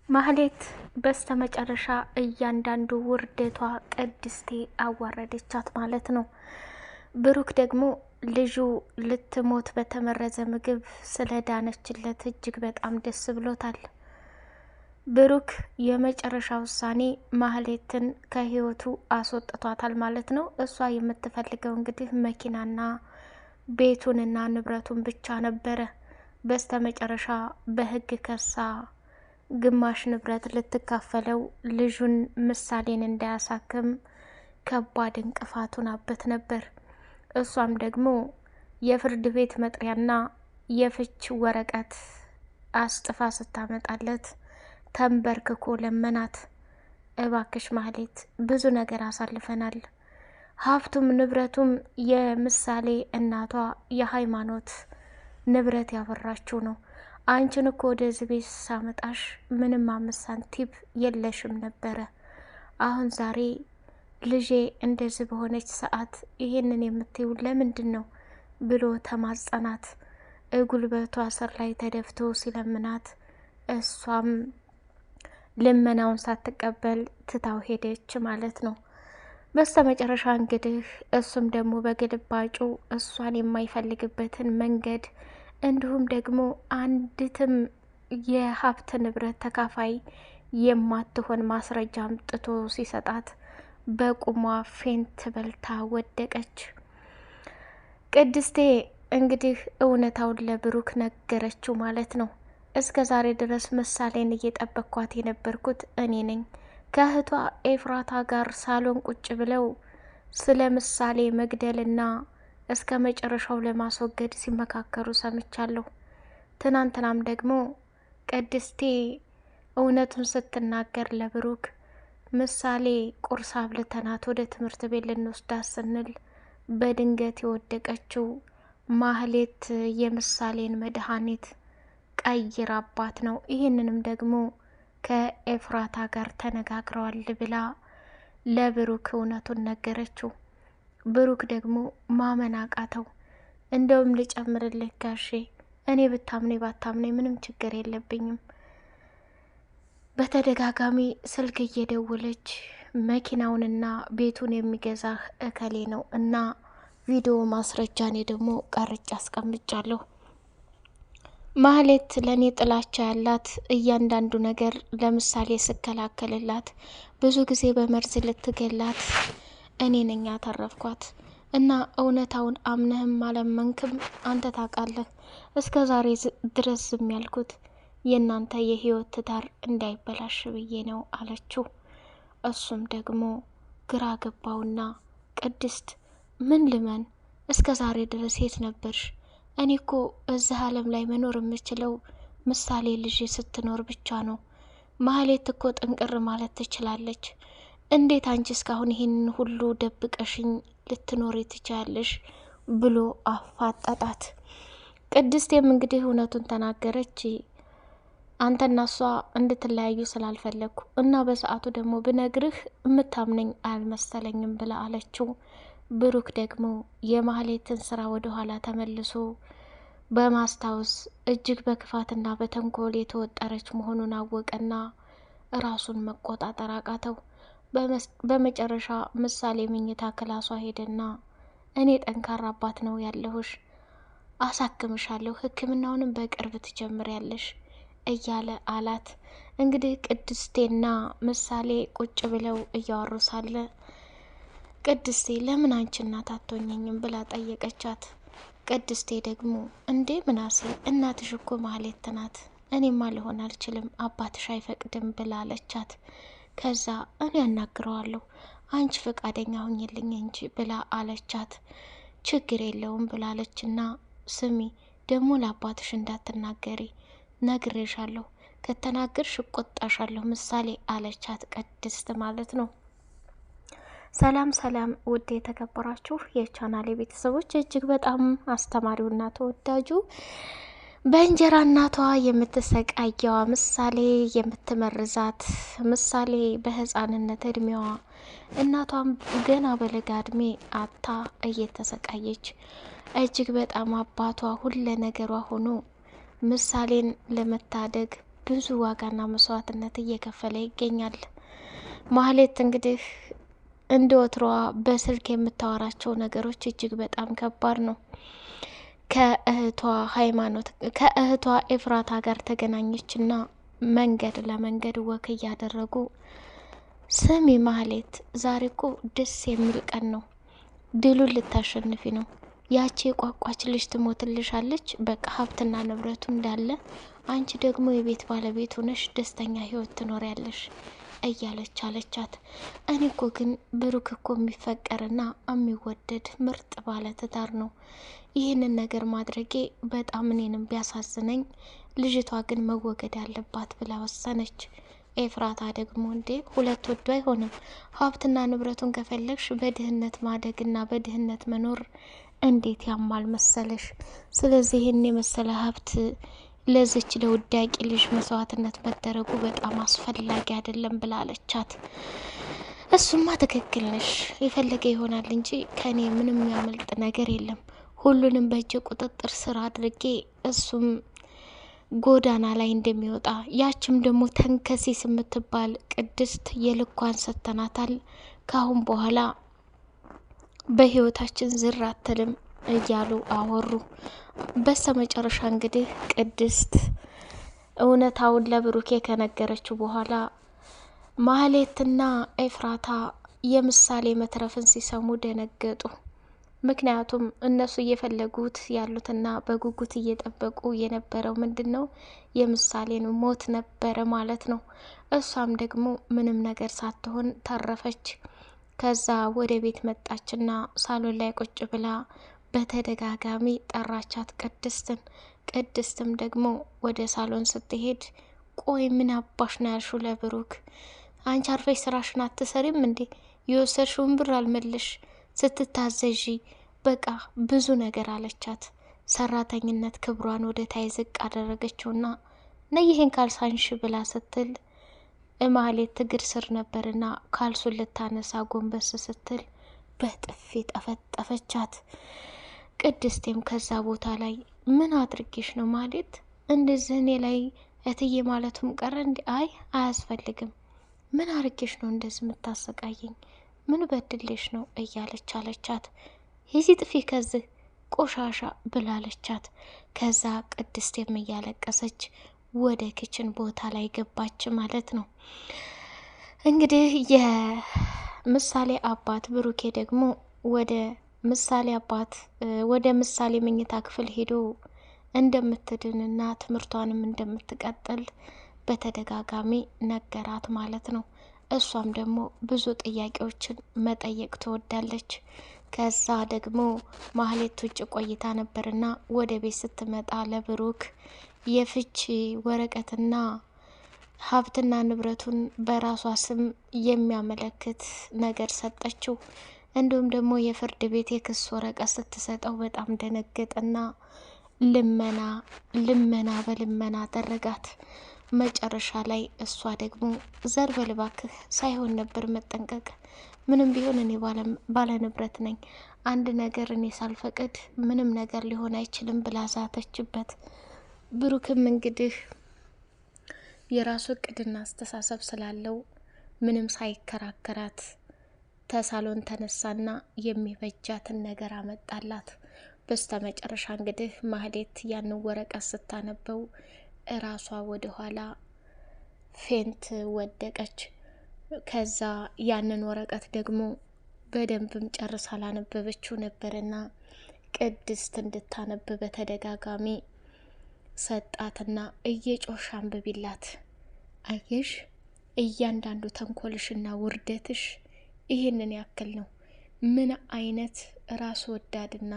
ማህሌት በስተመጨረሻ እያንዳንዱ ውርደቷ ቅድስቴ አዋረደቻት ማለት ነው። ብሩክ ደግሞ ልጁ ልትሞት በተመረዘ ምግብ ስለዳነችለት እጅግ በጣም ደስ ብሎታል። ብሩክ የመጨረሻ ውሳኔ ማህሌትን ከህይወቱ አስወጥቷታል ማለት ነው። እሷ የምትፈልገው እንግዲህ መኪናና ቤቱንና ንብረቱን ብቻ ነበረ። በስተመጨረሻ በህግ ከሳ ግማሽ ንብረት ልትካፈለው ልጁን ምሳሌን እንዳያሳክም ከባድ እንቅፋት ሆናበት ነበር። እሷም ደግሞ የፍርድ ቤት መጥሪያና የፍች ወረቀት አስጥፋ ስታመጣለት ተንበርክኮ ለመናት። እባክሽ ማህሌት ብዙ ነገር አሳልፈናል። ሀብቱም ንብረቱም የምሳሌ እናቷ የሃይማኖት ንብረት ያፈራችው ነው። አንቺን እኮ ወደዚህ ቤት ሳመጣሽ ምንም 5 ሳንቲም የለሽም ነበረ። አሁን ዛሬ ልጄ እንደዚህ በሆነች ሰዓት ይሄንን የምትይው ለምንድን ነው ብሎ ተማጸናት። ጉልበቷ ስር ላይ ተደፍቶ ሲለምናት እሷም ልመናውን ሳትቀበል ትታው ሄደች ማለት ነው። በስተመጨረሻ እንግዲህ እሱም ደግሞ በግልባጩ እሷን የማይፈልግበትን መንገድ እንዲሁም ደግሞ አንዲትም የሀብት ንብረት ተካፋይ የማትሆን ማስረጃ አምጥቶ ሲሰጣት በቁሟ ፌንት በልታ ወደቀች። ቅድስቴ እንግዲህ እውነታውን ለብሩክ ነገረችው ማለት ነው። እስከ ዛሬ ድረስ ምሳሌን እየጠበቅኳት የነበርኩት እኔ ነኝ። ከእህቷ ኤፍራታ ጋር ሳሎን ቁጭ ብለው ስለ ምሳሌ መግደልና እስከ መጨረሻው ለማስወገድ ሲመካከሩ ሰምቻለሁ። ትናንትናም ደግሞ ቅድስቴ እውነቱን ስትናገር ለብሩክ ምሳሌ ቁርስ አብልተናት ወደ ትምህርት ቤት ልንወስዳት ስንል በድንገት የወደቀችው ማህሌት የምሳሌን መድኃኒት ቀይራባት ነው። ይህንንም ደግሞ ከኤፍራታ ጋር ተነጋግረዋል ብላ ለብሩክ እውነቱን ነገረችው። ብሩክ ደግሞ ማመን አቃተው። እንደውም ልጨምርልህ ጋሼ፣ እኔ ብታምኔ ባታምኔ ምንም ችግር የለብኝም። በተደጋጋሚ ስልክ እየደወለች መኪናውንና ቤቱን የሚገዛህ እከሌ ነው እና ቪዲዮ ማስረጃ እኔ ደግሞ ቀርጬ አስቀምጫለሁ። ማህሌት ለእኔ ጥላቻ ያላት እያንዳንዱ ነገር ለምሳሌ ስከላከልላት ብዙ ጊዜ በመርዝ ልትገላት እኔ ነኝ ያተረፍኳት እና እውነታውን አምነህም አላመንክም አንተ ታውቃለህ። እስከ ዛሬ ድረስ ዝም ያልኩት የእናንተ የህይወት ትዳር እንዳይበላሽ ብዬ ነው አለችው። እሱም ደግሞ ግራ ገባውና ቅድስት ምን ልመን? እስከ ዛሬ ድረስ የት ነበርሽ? እኔ እኮ በዚህ ዓለም ላይ መኖር የምችለው ምሳሌ ልጅ ስትኖር ብቻ ነው። ማህሌት እኮ ጥንቅር ማለት ትችላለች። እንዴት አንቺ እስካሁን ይህንን ሁሉ ደብቀሽኝ ልትኖሪ ትችያለሽ? ብሎ አፋጠጣት። ቅድስቴም እንግዲህ እውነቱን ተናገረች። አንተና እሷ እንድትለያዩ ስላልፈለግኩ እና በሰዓቱ ደግሞ ብነግርህ የምታምነኝ አልመሰለኝም ብላ አለችው። ብሩክ ደግሞ የማህሌትን ስራ ወደ ኋላ ተመልሶ በማስታወስ እጅግ በክፋትና በተንኮል የተወጠረች መሆኑን አወቀና ራሱን መቆጣጠር አቃተው። በመጨረሻ ምሳሌ መኝታ ክላሷ ሄደና እኔ ጠንካራ አባት ነው ያለሁሽ፣ አሳክምሻለሁ፣ ሕክምናውንም በቅርብ ትጀምሪያለሽ እያለ አላት። እንግዲህ ቅድስቴና ምሳሌ ቁጭ ብለው እያወሩ ሳለ ቅድስቴ ለምን አንቺ እናት አትሆኝኝም ብላ ጠየቀቻት። ቅድስቴ ደግሞ እንዴ ምናሴ እናትሽ እኮ ማህሌት ናት፣ እኔማ ሊሆን አልችልም አባትሽ አይፈቅድም ብላ አለቻት። ከዛ እኔ አናግረዋለሁ አንቺ ፈቃደኛ ሁኝልኝ እንጂ ብላ አለቻት። ችግር የለውም ብላለችና ስሚ ደግሞ ለአባትሽ እንዳትናገሪ ነግሬሻለሁ፣ ከተናገርሽ እቆጣሻለሁ ምሳሌ አለቻት። ቅድስት ማለት ነው። ሰላም ሰላም፣ ውድ የተከበራችሁ የቻናሌ ቤተሰቦች፣ እጅግ በጣም አስተማሪውና ተወዳጁ በእንጀራ እናቷ የምትሰቃየዋ ምሳሌ የምትመርዛት ምሳሌ በህፃንነት እድሜዋ እናቷም ገና በለጋ እድሜ አታ እየተሰቃየች እጅግ በጣም አባቷ ሁለ ነገሯ ሆኖ ምሳሌን ለመታደግ ብዙ ዋጋና መስዋዕትነት እየከፈለ ይገኛል። ማህሌት እንግዲህ እንደ ወትሮዋ በስልክ የምታወራቸው ነገሮች እጅግ በጣም ከባድ ነው። ከእህቷ ኤፍራታ ጋር ተገናኘችና መንገድ ለመንገድ ወክ እያደረጉ ስሚ ማህሌት፣ ዛሬ እኮ ደስ የሚል ቀን ነው። ድሉን ልታሸንፊ ነው። ያቺ የቋቋች ልጅ ትሞትልሻለች። በቃ ሀብትና ንብረቱ እንዳለ፣ አንቺ ደግሞ የቤት ባለቤት ሆነሽ ደስተኛ ህይወት ትኖሪያለሽ እያለች አለቻት። እኔ እኮ ግን ብሩክ እኮ የሚፈቀርና የሚወደድ ምርጥ ባለ ትዳር ነው። ይህንን ነገር ማድረጌ በጣም እኔንም ቢያሳዝነኝ፣ ልጅቷ ግን መወገድ ያለባት ብላ ወሰነች። ኤፍራታ ደግሞ እንዴ ሁለት ወዶ አይሆንም፣ ሀብትና ንብረቱን ከፈለግሽ በድህነት ማደግና በድህነት መኖር እንዴት ያማል መሰለሽ። ስለዚህ ይህን የመሰለ ሀብት ለዚች ለውዳቂ ልጅ መስዋዕትነት መደረጉ በጣም አስፈላጊ አይደለም ብላለቻት። እሱማ ትክክል ነሽ፣ የፈለገ ይሆናል እንጂ ከኔ ምንም ያመልጥ ነገር የለም። ሁሉንም በእጅ ቁጥጥር ስር አድርጌ እሱም ጎዳና ላይ እንደሚወጣ፣ ያችም ደግሞ ተንከሲስ የምትባል ቅድስት የልኳን ሰተናታል። ካሁን በኋላ በህይወታችን ዝር አትልም እያሉ አወሩ። በስተመጨረሻ እንግዲህ ቅድስት እውነታውን ለብሩኬ ከነገረችው በኋላ ማህሌትና ኤፍራታ የምሳሌ መትረፍን ሲሰሙ ደነገጡ። ምክንያቱም እነሱ እየፈለጉት ያሉትና በጉጉት እየጠበቁ የነበረው ምንድን ነው? የምሳሌን ሞት ነበረ ማለት ነው። እሷም ደግሞ ምንም ነገር ሳትሆን ተረፈች። ከዛ ወደ ቤት መጣችና ሳሎን ላይ ቁጭ ብላ በተደጋጋሚ ጠራቻት ቅድስትን። ቅድስትም ደግሞ ወደ ሳሎን ስትሄድ ቆይ ምን አባሽ ነው ያልሽው ለብሩክ? አንቺ አርፈሽ ስራሽን አትሰሪም እንዴ? የወሰድሽውን ብር አልመልሽ ስትታዘዢ በቃ ብዙ ነገር አለቻት። ሰራተኝነት ክብሯን ወደ ታይ ዝቅ አደረገችውና ነይህን ካልሳንሽ ብላ ስትል ማህሌት እግር ስር ነበርና ካልሱን ልታነሳ ጎንበስ ስትል በጥፊ ጠፈጠፈቻት። ቅድስቴም ከዛ ቦታ ላይ ምን አድርጌሽ ነው ማህሌት እንደዚህ እኔ ላይ እትዬ ማለቱም ቀረ እንዲ? አይ አያስፈልግም። ምን አርጌሽ ነው እንደዚህ የምታሰቃየኝ? ምን በድሌሽ ነው እያለች አለቻት። ሂዚ ጥፊ ከዚህ ቆሻሻ ብላለቻት። ከዛ ቅድስቴም እያለቀሰች ወደ ክችን ቦታ ላይ ገባች ማለት ነው። እንግዲህ የምሳሌ አባት ብሩኬ ደግሞ ወደ ምሳሌ መኝታ ክፍል ሄዶ እንደምትድንና ትምህርቷንም እንደምትቀጥል በተደጋጋሚ ነገራት ማለት ነው። እሷም ደግሞ ብዙ ጥያቄዎችን መጠየቅ ትወዳለች። ከዛ ደግሞ ማህሌት ውጭ ቆይታ ነበርና ወደ ቤት ስትመጣ ለብሩክ የፍቺ ወረቀትና ሀብትና ንብረቱን በራሷ ስም የሚያመለክት ነገር ሰጠችው። እንዲሁም ደግሞ የፍርድ ቤት የክስ ወረቀት ስትሰጠው በጣም ደነገጠና ልመና በልመና አደረጋት። መጨረሻ ላይ እሷ ደግሞ ዘር በልባክህ ሳይሆን ነበር መጠንቀቅ፣ ምንም ቢሆን እኔ ባለ ንብረት ነኝ፣ አንድ ነገር እኔ ሳልፈቅድ ምንም ነገር ሊሆን አይችልም ብላ ዛተችበት። ብሩክም እንግዲህ የራሱ እቅድና አስተሳሰብ ስላለው ምንም ሳይከራከራት ተሳሎን ተነሳና የሚበጃትን ነገር አመጣላት። በስተ መጨረሻ እንግዲህ ማህሌት ያንን ወረቀት ስታነበው እራሷ ወደ ኋላ ፌንት ወደቀች። ከዛ ያንን ወረቀት ደግሞ በደንብም ጨርሳ አላነበበችው ነበርና ቅድስት እንድታነብ በተደጋጋሚ ሰጣትና እየጮሽ አንብቢላት፣ አየሽ እያንዳንዱ ተንኮልሽና ውርደትሽ ይህንን ያክል ነው። ምን አይነት ራስ ወዳድና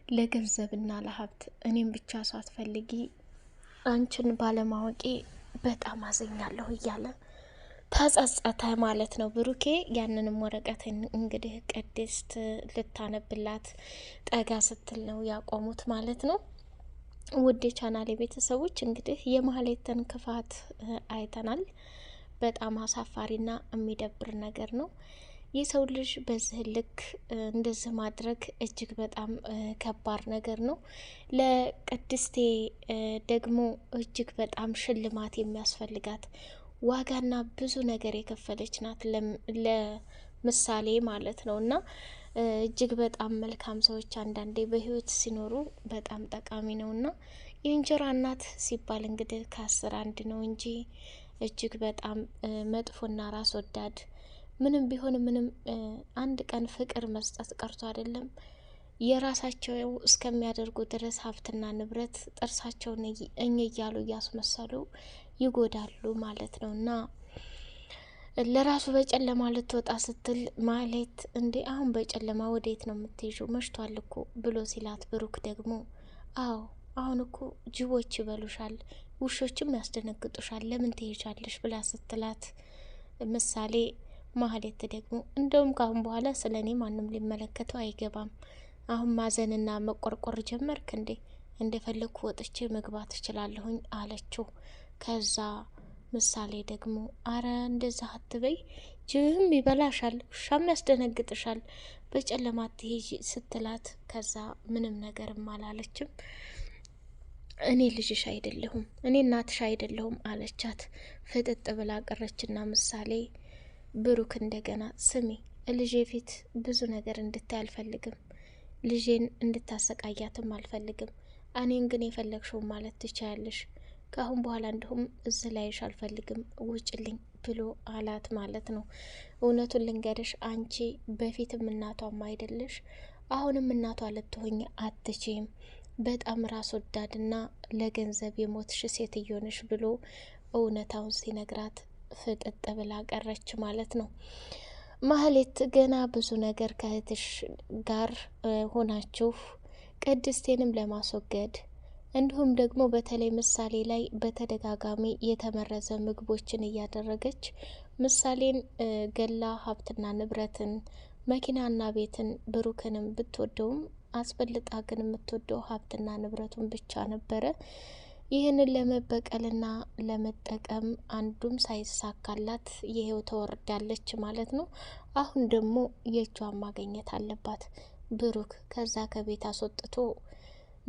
ለገንዘብና ለሀብት እኔም ብቻ ሳትፈልጊ አንቺን ባለማወቄ በጣም አዘኛለሁ እያለ ተጸጸተ ማለት ነው ብሩኬ። ያንንም ወረቀት እንግዲህ ቅድስት ልታነብላት ጠጋ ስትል ነው ያቆሙት ማለት ነው። ውድ ቻናሌ ቤተሰቦች እንግዲህ የማህሌትን ክፋት አይተናል። በጣም አሳፋሪና የሚደብር ነገር ነው። የሰው ልጅ በዚህ ልክ እንደዚህ ማድረግ እጅግ በጣም ከባድ ነገር ነው። ለቅድስቴ ደግሞ እጅግ በጣም ሽልማት የሚያስፈልጋት ዋጋና ብዙ ነገር የከፈለች ናት ለምሳሌ ማለት ነው። እና እጅግ በጣም መልካም ሰዎች አንዳንዴ በህይወት ሲኖሩ በጣም ጠቃሚ ነው። እና የእንጀራ እናት ሲባል እንግዲህ ከ10 አንድ ነው እንጂ እጅግ በጣም መጥፎና ራስ ወዳድ ምንም ቢሆን ምንም አንድ ቀን ፍቅር መስጠት ቀርቶ አይደለም የራሳቸው እስከሚያደርጉ ድረስ ሀብትና ንብረት ጥርሳቸውን እኝ እያሉ እያስመሰሉ ይጎዳሉ ማለት ነው። እና ለራሱ በጨለማ ልትወጣ ስትል ማህሌት እንዴ አሁን በጨለማ ወዴት ነው የምትሄጂው? መሽቷል እኮ ብሎ ሲላት ብሩክ ደግሞ አዎ አሁን እኮ ጅቦች ይበሉሻል፣ ውሾችም ያስደነግጡሻል፣ ለምን ትሄጃለሽ ብላ ስትላት ምሳሌ ማህሌት ደግሞ እንደውም ካሁን በኋላ ስለ እኔ ማንም ሊመለከተው አይገባም። አሁን ማዘንና መቆርቆር ጀመርክ እንዴ? እንደፈለግኩ ወጥቼ መግባት እችላለሁኝ አለችው። ከዛ ምሳሌ ደግሞ አረ እንደዛ አትበይ፣ ጅብም ይበላሻል፣ ውሻም ያስደነግጥሻል፣ በጨለማ ትሄጂ ስትላት ከዛ ምንም ነገርም አላለችም። እኔ ልጅሽ አይደለሁም፣ እኔ እናትሽ አይደለሁም አለቻት። ፍጥጥ ብላ ቀረችና ምሳሌ ብሩክ እንደገና ስሚ፣ ልጄ ፊት ብዙ ነገር እንድታይ አልፈልግም፣ ልጄን እንድታሰቃያትም አልፈልግም። እኔን ግን የፈለግሽውን ማለት ትችያለሽ። ከአሁን በኋላ እንዲሁም እዚህ ላይሽ አልፈልግም፣ ውጭልኝ ብሎ አላት ማለት ነው። እውነቱን ልንገርሽ፣ አንቺ በፊትም እናቷም አይደለሽ፣ አሁንም እናቷ ልትሆኝ አትችይም። በጣም ራስ ወዳድና ለገንዘብ የሞትሽ ሴትዮ ነሽ ብሎ እውነታውን ሲነግራት ፍጥጥ ብላ ቀረች ማለት ነው። ማህሌት ገና ብዙ ነገር ከእህትሽ ጋር ሆናችሁ ቅድስቴንም ለማስወገድ እንዲሁም ደግሞ በተለይ ምሳሌ ላይ በተደጋጋሚ የተመረዘ ምግቦችን እያደረገች ምሳሌን ገላ ሀብትና ንብረትን መኪናና ቤትን ብሩክንም ብትወደውም አስበልጣ ግን የምትወደው ሀብትና ንብረቱን ብቻ ነበረ። ይህንን ለመበቀልና ለመጠቀም አንዱም ሳይሳካላት ይሄው ተወርዳለች ማለት ነው። አሁን ደግሞ የእጇን ማግኘት አለባት። ብሩክ ከዛ ከቤት አስወጥቶ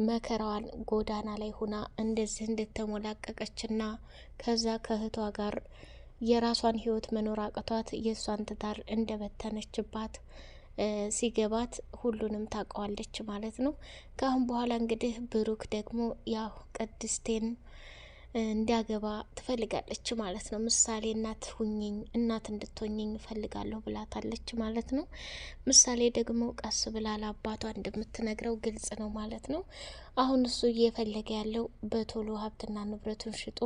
መከራዋን ጎዳና ላይ ሆና እንደዚህ እንደተሞላቀቀችና ከዛ ከእህቷ ጋር የራሷን ህይወት መኖር አቅቷት የእሷን ትዳር እንደበተነችባት ሲገባት ሁሉንም ታውቀዋለች ማለት ነው። ከአሁን በኋላ እንግዲህ ብሩክ ደግሞ ያው ቅድስቴን እንዲያገባ ትፈልጋለች ማለት ነው። ምሳሌ እናት እንድትሆኝኝ እፈልጋለሁ ብላታለች ማለት ነው። ምሳሌ ደግሞ ቀስ ብላ ለአባቷ እንደምትነግረው ግልጽ ነው ማለት ነው። አሁን እሱ እየፈለገ ያለው በቶሎ ሀብትና ንብረቱን ሽጦ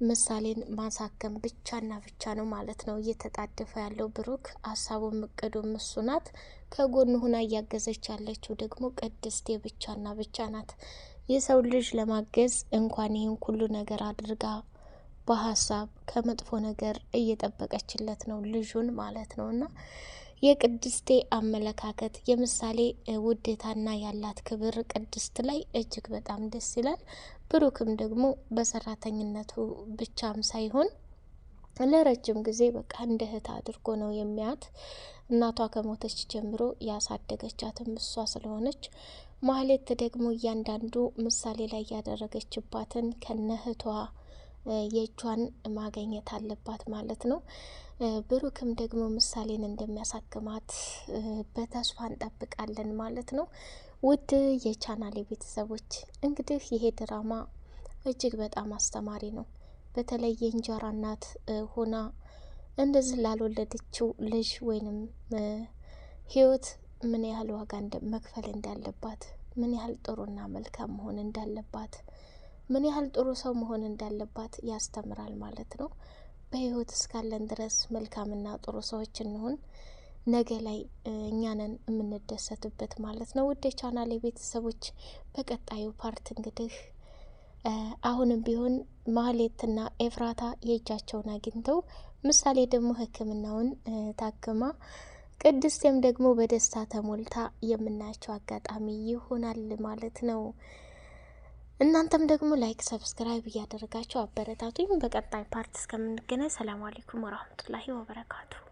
ምሳሌን ማሳከም ብቻና ብቻ ነው ማለት ነው። እየተጣደፈ ያለው ብሩክ ሀሳቡም እቅዱም እሱ ናት። ከጎን ሁና እያገዘች ያለችው ደግሞ ቅድስቴ ብቻና ብቻ ናት። የሰው ልጅ ለማገዝ እንኳን ይህን ሁሉ ነገር አድርጋ በሀሳብ ከመጥፎ ነገር እየጠበቀችለት ነው ልጁን ማለት ነው። እና የቅድስቴ አመለካከት የምሳሌ ውዴታና ያላት ክብር ቅድስት ላይ እጅግ በጣም ደስ ይላል። ብሩክም ደግሞ በሰራተኝነቱ ብቻም ሳይሆን ለረጅም ጊዜ በቃ እንደ እህት አድርጎ ነው የሚያት። እናቷ ከሞተች ጀምሮ ያሳደገቻትም እሷ ስለሆነች ማህሌት ደግሞ እያንዳንዱ ምሳሌ ላይ ያደረገችባትን ከነህቷ የእጇን ማግኘት አለባት ማለት ነው። ብሩክም ደግሞ ምሳሌን እንደሚያሳክማት በተስፋ እንጠብቃለን ማለት ነው። ውድ የቻናሌ ቤተሰቦች እንግዲህ ይሄ ድራማ እጅግ በጣም አስተማሪ ነው። በተለይ የእንጀራ እናት ሆና እንደዚህ ላልወለደችው ልጅ ወይንም ህይወት ምን ያህል ዋጋ መክፈል እንዳለባት፣ ምን ያህል ጥሩና መልካም መሆን እንዳለባት፣ ምን ያህል ጥሩ ሰው መሆን እንዳለባት ያስተምራል ማለት ነው። በህይወት እስካለን ድረስ መልካምና ጥሩ ሰዎች እንሆን፣ ነገ ላይ እኛንን የምንደሰትበት ማለት ነው። ውድ የቻናሌ ቤተሰቦች በቀጣዩ ፓርት እንግዲህ አሁንም ቢሆን ማህሌትና ኤፍራታ የእጃቸውን አግኝተው ምሳሌ ደግሞ ሕክምናውን ታክማ ቅድስቴም ደግሞ በደስታ ተሞልታ የምናያቸው አጋጣሚ ይሆናል ማለት ነው። እናንተም ደግሞ ላይክ፣ ሰብስክራይብ እያደረጋችሁ አበረታቱኝ። በቀጣይ ፓርት እስከምንገናኝ ሰላም አለይኩም ወራህመቱላሂ ወበረካቱ።